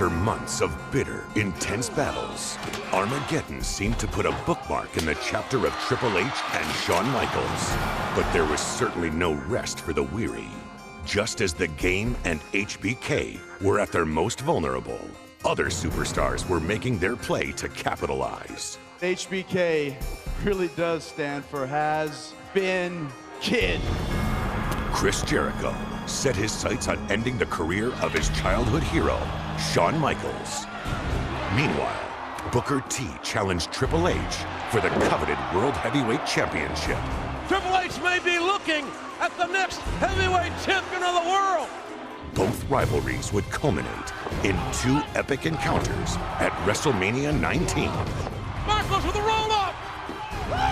After months of bitter, intense battles, Armageddon seemed to put a bookmark in the chapter of Triple H and Shawn Michaels. But there was certainly no rest for the weary. Just as the Game and HBK were at their most vulnerable, other superstars were making their play to capitalize. HBK really does stand for Has Been Kid. Chris Jericho set his sights on ending the career of his childhood hero, Shawn Michaels. Meanwhile, Booker T challenged Triple H for the coveted World Heavyweight Championship. Triple H may be looking at the next heavyweight champion of the world. Both rivalries would culminate in two epic encounters at WrestleMania 19. Michaels with a roll-up.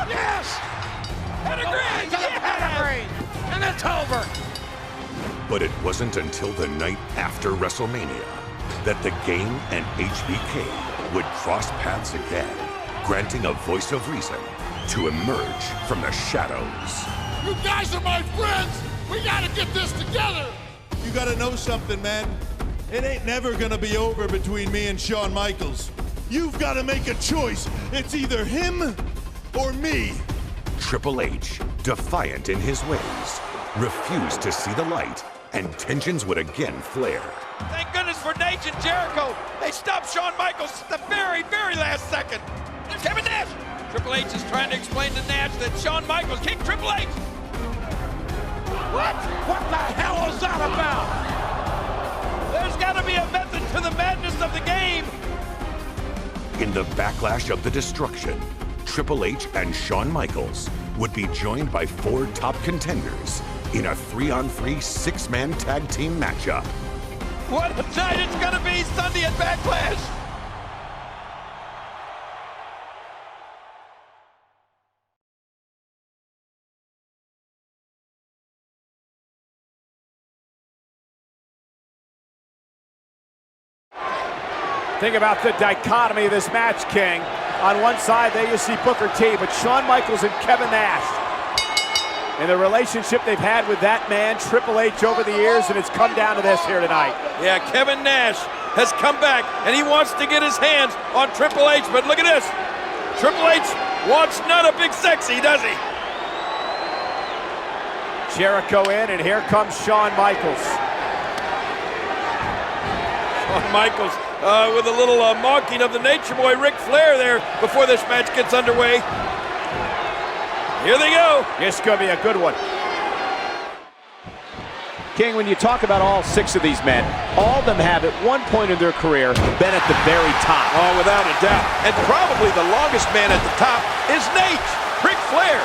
Yes! Pedigree! Yes! And it's over. But it wasn't until the night after WrestleMania that the Game and HBK would cross paths again, granting a voice of reason to emerge from the shadows. You guys are my friends! We gotta get this together! You gotta know something, man. It ain't never gonna be over between me and Shawn Michaels. You've gotta make a choice. It's either him or me. Triple H, defiant in his ways, refused to see the light, and tensions would again flare. Thank goodness for Nate and Jericho. They stopped Shawn Michaels at the very, very last second. There's Kevin Nash. Triple H is trying to explain to Nash that Shawn Michaels kicked Triple H. What? What the hell is that about? There's got to be a method to the madness of the game. In the backlash of the destruction, Triple H and Shawn Michaels would be joined by four top contenders in a 3-on-3 six-man tag team matchup. What a night it's going to be Sunday at Backlash. Think about the dichotomy of this match, King. On one side, there you see Booker T, but Shawn Michaels and Kevin Nash. And the relationship they've had with that man, Triple H, over the years, and it's come down to this here tonight. Yeah, Kevin Nash has come back, and he wants to get his hands on Triple H, but look at this. Triple H wants none of Big Sexy, does he? Jericho in, and here comes Shawn Michaels. Shawn Michaels with a little mocking of the Nature Boy Ric Flair there before this match gets underway. Here they go. This is going to be a good one. King, when you talk about all six of these men, all of them have at one point in their career been at the very top. Oh, without a doubt. And probably the longest man at the top is Nate, Ric Flair,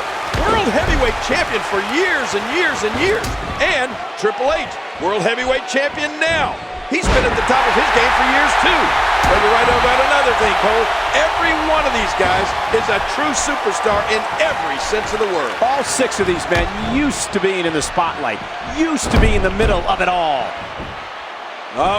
World Heavyweight Champion for years and years and years. And Triple H, World Heavyweight Champion now. He's been at the top of his game for years, too. But you're right about another thing, Cole. Every one of these guys is a true superstar in every sense of the word. All six of these men used to being in the spotlight, used to be in the middle of it all.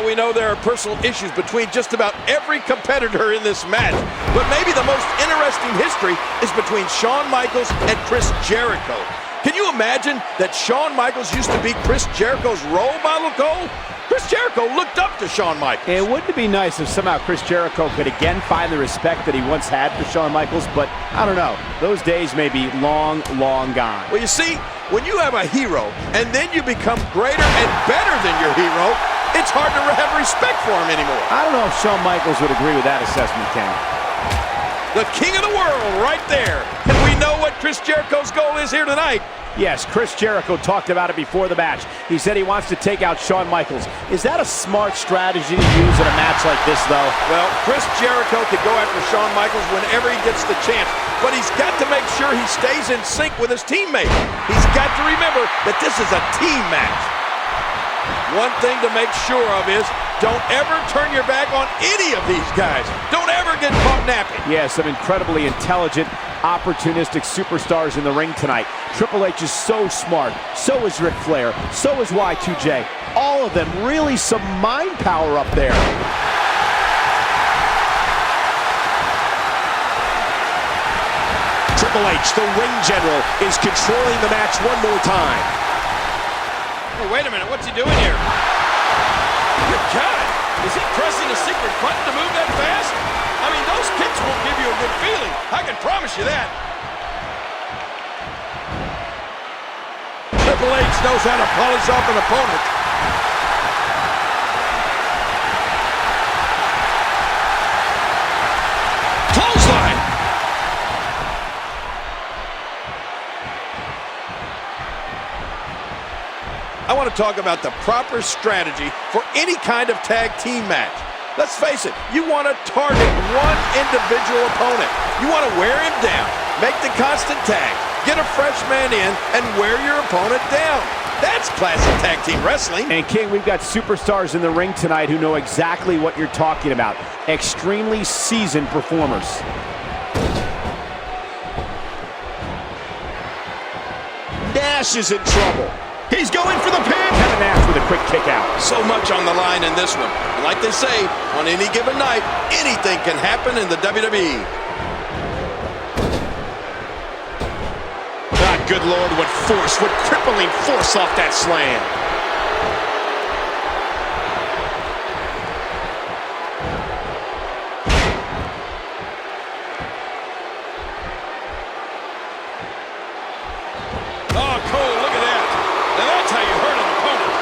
We know there are personal issues between just about every competitor in this match. But maybe the most interesting history is between Shawn Michaels and Chris Jericho. Can you imagine that Shawn Michaels used to be Chris Jericho's role model, Cole? Chris Jericho looked up to Shawn Michaels. And wouldn't it be nice if somehow Chris Jericho could again find the respect that he once had for Shawn Michaels? But I don't know. Those days may be long, long gone. Well, you see, when you have a hero and then you become greater and better than your hero, it's hard to have respect for him anymore. I don't know if Shawn Michaels would agree with that assessment, King. The king of the world right there. And we know what Chris Jericho's goal is here tonight. Yes, Chris Jericho talked about it before the match. He said he wants to take out Shawn Michaels. Is that a smart strategy to use in a match like this, though? Well, Chris Jericho could go after Shawn Michaels whenever he gets the chance, but he's got to make sure he stays in sync with his teammate. He's got to remember that this is a team match. One thing to make sure of is don't ever turn your back on any of these guys. Don't ever get caught napping. Yeah, some incredibly intelligent, opportunistic superstars in the ring tonight. Triple H is so smart. So is Ric Flair. So is Y2J. All of them, really some mind power up there. Triple H, the ring general, is controlling the match one more time. Oh, wait a minute, what's he doing here? Good God! Is he pressing a secret button to move that fast? I mean, those kicks won't give you a good feeling. I can promise you that. Triple H knows how to polish off an opponent. Clothesline. I want to talk about the proper strategy for any kind of tag team match. Let's face it, you want to target one individual opponent. You want to wear him down, make the constant tag, get a fresh man in, and wear your opponent down. That's classic tag team wrestling. And King, we've got superstars in the ring tonight who know exactly what you're talking about. Extremely seasoned performers. Nash is in trouble. He's going for the pin. Kevin Nash with a quick kick out. So much on the line in this one. Like they say, on any given night, anything can happen in the WWE. Ah, good Lord, what force, what crippling force off that slam. Oh, Cole, look at that. Now that's how you hurt an opponent.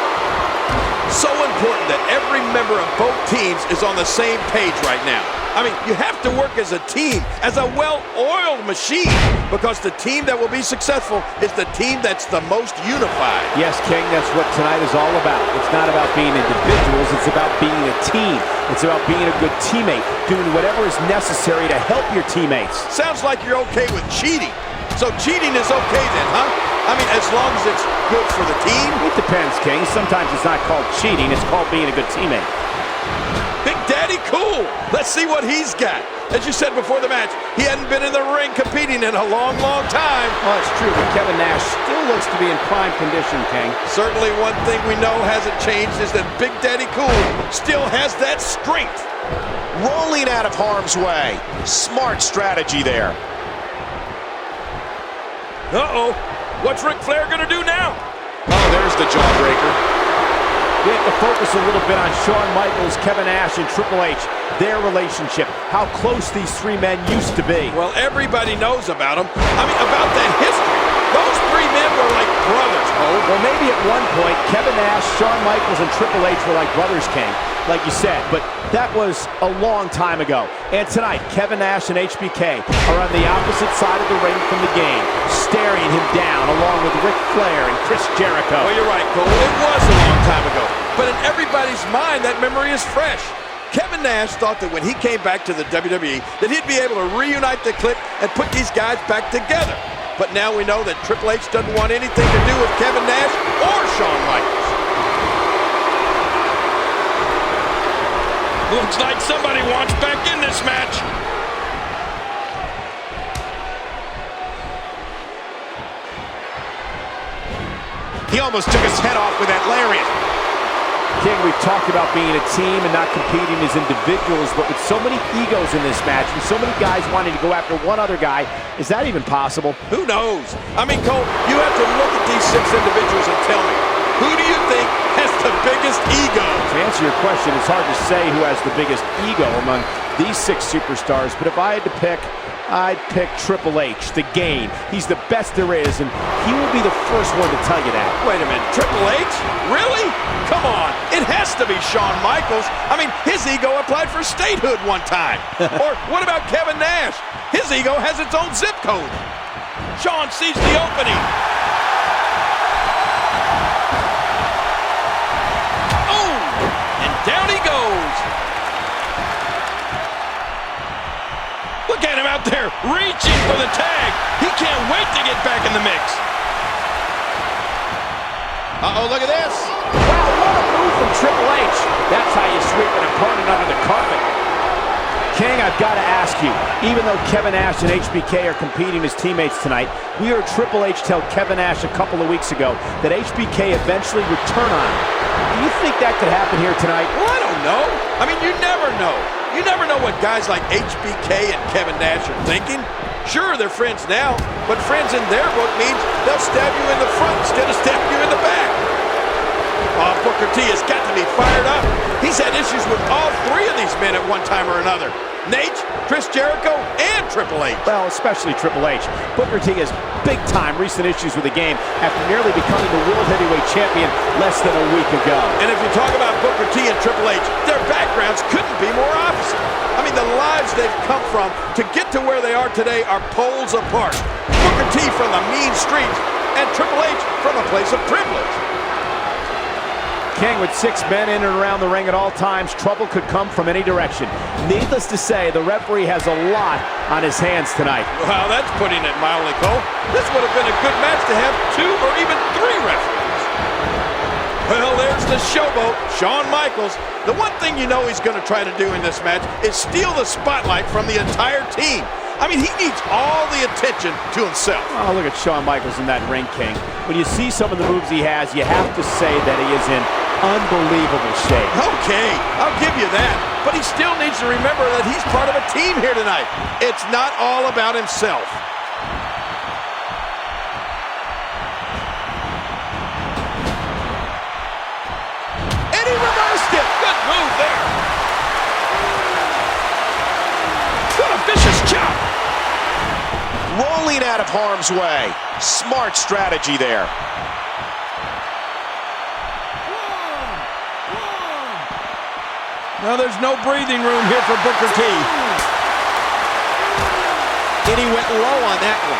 So important that every member of both teams is on the same page right now. I mean, you have to work as a team, as a well-oiled machine, because the team that will be successful is the team that's the most unified. Yes, King, that's what tonight is all about. It's not about being individuals, it's about being a team. It's about being a good teammate, doing whatever is necessary to help your teammates. Sounds like you're okay with cheating. So cheating is okay then, huh? I mean, as long as it's good for the team? It depends, King. Sometimes it's not called cheating, it's called being a good teammate. Big Daddy Cool. Let's see what he's got. As you said before the match, he hadn't been in the ring competing in a long, long time. Well, it's true, but Kevin Nash still looks to be in prime condition, King. Certainly one thing we know hasn't changed is that Big Daddy Cool still has that strength. Rolling out of harm's way. Smart strategy there. Uh-oh. What's Ric Flair gonna do now? Oh, there's the jawbreaker. We have to focus a little bit on Shawn Michaels, Kevin Nash, and Triple H. Their relationship, how close these three men used to be. Well, everybody knows about them. I mean, about that history. Those three men were like brothers, Cole. Well, maybe at one point, Kevin Nash, Shawn Michaels, and Triple H were like brothers, King, like you said. But that was a long time ago. And tonight, Kevin Nash and HBK are on the opposite side of the ring from the game, staring him down along with Ric Flair and Chris Jericho. Well, you're right, Cole. It was a long time ago. But in everybody's mind, that memory is fresh. Kevin Nash thought that when he came back to the WWE, that he'd be able to reunite the clique and put these guys back together. But now we know that Triple H doesn't want anything to do with Kevin Nash or Shawn Michaels. Looks like somebody wants back in this match. He almost took his head off with that lariat. King, we've talked about being a team and not competing as individuals, but with so many egos in this match and so many guys wanting to go after one other guy, is that even possible? Who knows? I mean, Cole, you have to look at these six individuals and tell me, who do you think has the biggest ego? To answer your question, it's hard to say who has the biggest ego among these six superstars, but if I had to pick, I'd pick Triple H, the Game. He's the best there is, and he will be the first one to tell you that. Wait a minute, Triple H? Really? Come on, it has to be Shawn Michaels. I mean, his ego applied for statehood one time. Or what about Kevin Nash? His ego has its own zip code. Shawn sees the opening. Oh, and down he goes. Look at him out there, reaching for the tag. He can't wait to get back in the mix. Uh-oh, look at this. Wow, what a move from Triple H. That's how you sweep an opponent under the carpet. King, I've got to ask you, even though Kevin Nash and HBK are competing as teammates tonight, we heard Triple H tell Kevin Nash a couple of weeks ago that HBK eventually would turn on him. Do you think that could happen here tonight? Well, I don't know. I mean, you never know. You never know what guys like HBK and Kevin Nash are thinking. Sure, they're friends now, but friends in their book means they'll stab you in the front instead of stab you in the back. Oh, Booker T has got to be fired up. He's had issues with all three of these men at one time or another. Nate, Chris Jericho, and Triple H. Well, especially Triple H. Booker T has big-time recent issues with the game after nearly becoming the World Heavyweight Champion less than a week ago. And if you talk about Booker T and Triple H, their backgrounds couldn't be more opposite. I mean, the lives they've come from to get to where they are today are poles apart. Booker T from the mean streets, and Triple H from a place of privilege. King with 6 men in and around the ring at all times. Trouble could come from any direction. Needless to say, the referee has a lot on his hands tonight. Wow, that's putting it mildly, Cole. This would have been a good match to have 2 or even 3 referees. Well, there's the showboat, Shawn Michaels. The one thing you know he's going to try to do in this match is steal the spotlight from the entire team. I mean, he needs all the attention to himself. Oh, look at Shawn Michaels in that ring, King. When you see some of the moves he has, you have to say that he is in unbelievable shape. Okay, I'll give you that. But he still needs to remember that he's part of a team here tonight. It's not all about himself. And he reversed it. Good move there. What a vicious chop. Rolling out of harm's way. Smart strategy there. Now there's no breathing room here for Booker T. And he went low on that one.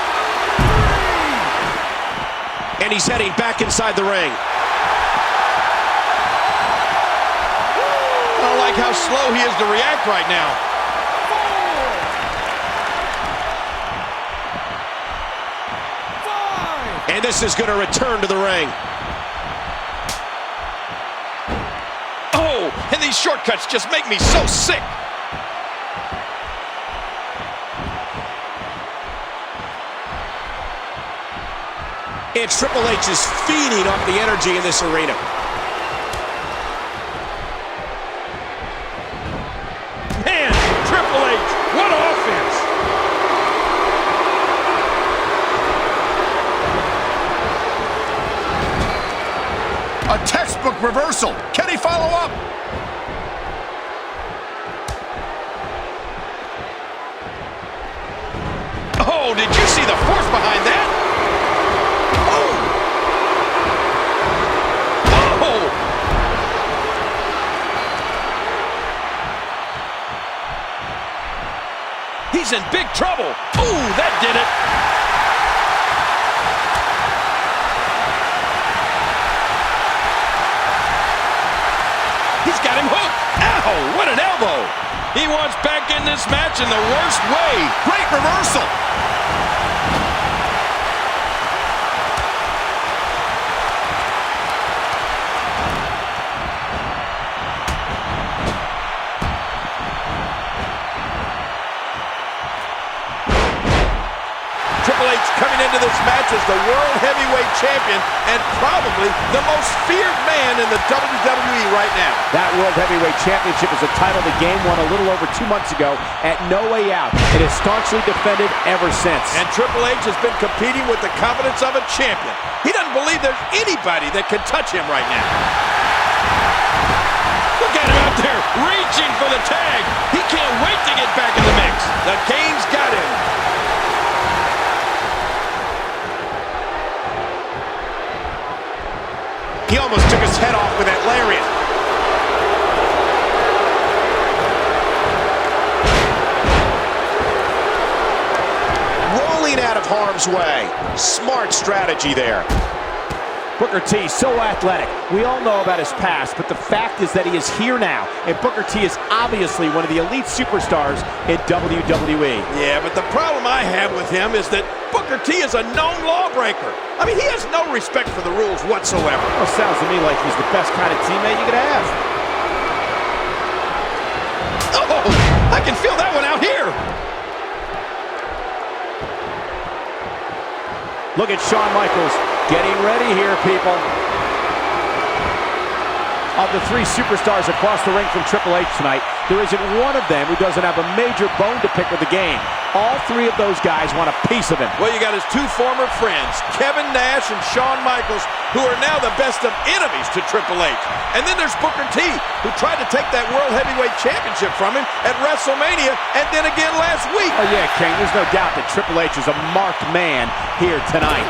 And he's heading back inside the ring. I don't like how slow he is to react right now. And this is going to return to the ring. Oh, and these shortcuts just make me so sick. And Triple H is feeding off the energy in this arena. Man, Triple H, what offense! A textbook reversal. Can he follow up? Oh, did you see the force behind that? Oh! Oh! He's in big trouble. Ooh, that did it. He's got him hooked. Ow, what an elbow. He wants back in this match in the worst way. Great reversal. Triple H coming into this match as the World Heavyweight Champion and probably the most feared man in the WWE right now. That World Heavyweight Championship is a title the game won a little over 2 months ago at No Way Out. It has staunchly defended ever since. And Triple H has been competing with the confidence of a champion. He doesn't believe there's anybody that can touch him right now. Look at him out there reaching for the tag. He can't wait to get back in the mix. The Kane's got him. He almost took his head off with that lariat. Rolling out of harm's way. Smart strategy there. Booker T, so athletic. We all know about his past, but the fact is that he is here now, and Booker T is obviously one of the elite superstars in WWE. Yeah, but the problem I have with him is that Booker T is a known lawbreaker. I mean, he has no respect for the rules whatsoever. Well, sounds to me like he's the best kind of teammate you could have. Oh, I can feel that one out here. Look at Shawn Michaels getting ready here, people. Of the 3 superstars across the ring from Triple H tonight, there isn't one of them who doesn't have a major bone to pick with the game. All three of those guys want a piece of him. Well, you got his two former friends, Kevin Nash and Shawn Michaels, who are now the best of enemies to Triple H. And then there's Booker T, who tried to take that World Heavyweight Championship from him at WrestleMania and then again last week. Oh yeah, King, there's no doubt that Triple H is a marked man here tonight.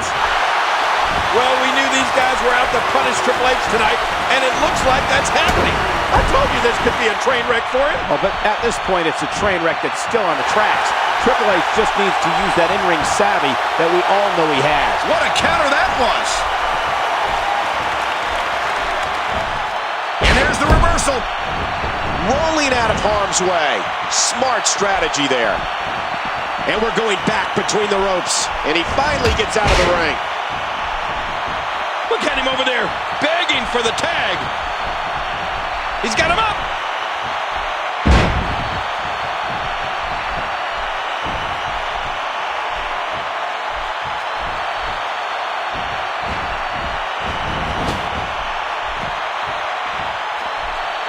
Well, we knew these guys were out to punish Triple H tonight, and it looks like that's happening. I told you this could be a train wreck for him. Oh, but at this point, it's a train wreck that's still on the tracks. Triple H just needs to use that in-ring savvy that we all know he has. What a counter that was. And there's the reversal. Rolling out of harm's way. Smart strategy there. And we're going back between the ropes. And he finally gets out of the ring. Look at him over there, begging for the tag. He's got him up.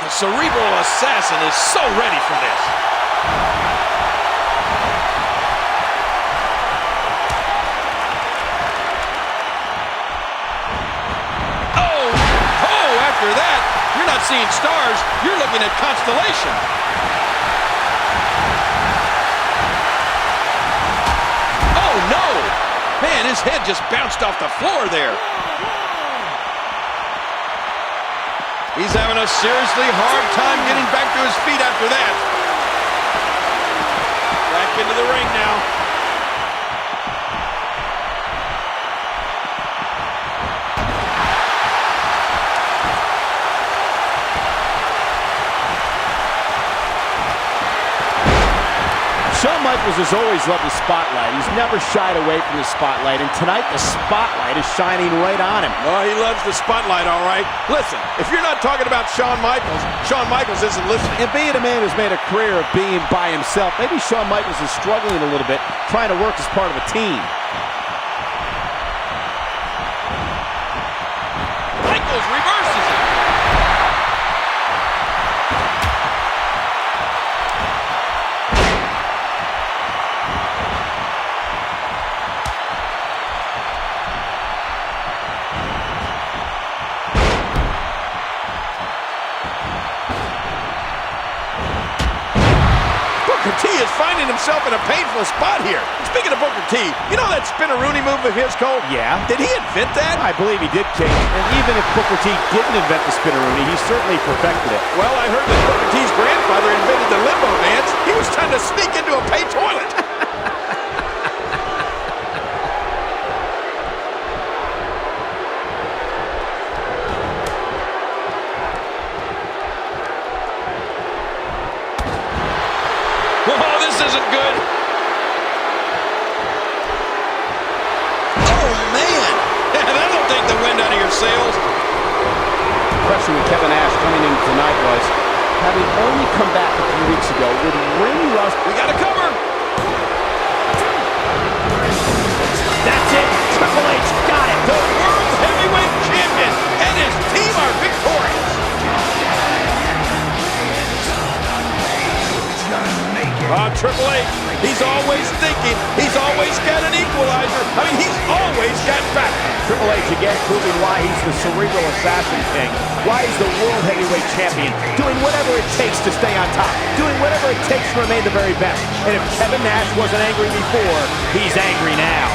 The cerebral assassin is so ready for this. After that, you're not seeing stars, you're looking at constellation. Oh no! Man, his head just bounced off the floor there. He's having a seriously hard time getting back to his feet after that. Back into the ring now. Shawn Michaels has always loved the spotlight. He's never shied away from the spotlight, and tonight the spotlight is shining right on him. Oh, he loves the spotlight, all right. Listen, if you're not talking about Shawn Michaels isn't listening. And being a man who's made a career of being by himself, maybe Shawn Michaels is struggling a little bit, trying to work as part of a team. Michaels reverses it. Booker T is finding himself in a painful spot here. Speaking of Booker T, you know that spin-a-rooney move of his, Cole? Yeah. Did he invent that? I believe he did, King. And even if Booker T didn't invent the spin-a-rooney, he certainly perfected it. Well, I heard that Booker T's grandfather invented the limbo dance. He was trying to sneak into a paid toilet. Oh, this isn't good. Oh, man. That'll take the wind out of your sails. The question with Kevin Nash coming in tonight was, having only come back a few weeks ago, would ring rust. We got to cover. That's it. Triple H got it. The World Heavyweight Champion and his team are victorious. Triple H, he's always thinking, he's always got an equalizer. I mean, he's always got back. Triple H again proving why he's the cerebral assassin king, why he's the World Heavyweight Champion, doing whatever it takes to stay on top, doing whatever it takes to remain the very best. And if Kevin Nash wasn't angry before, he's angry now.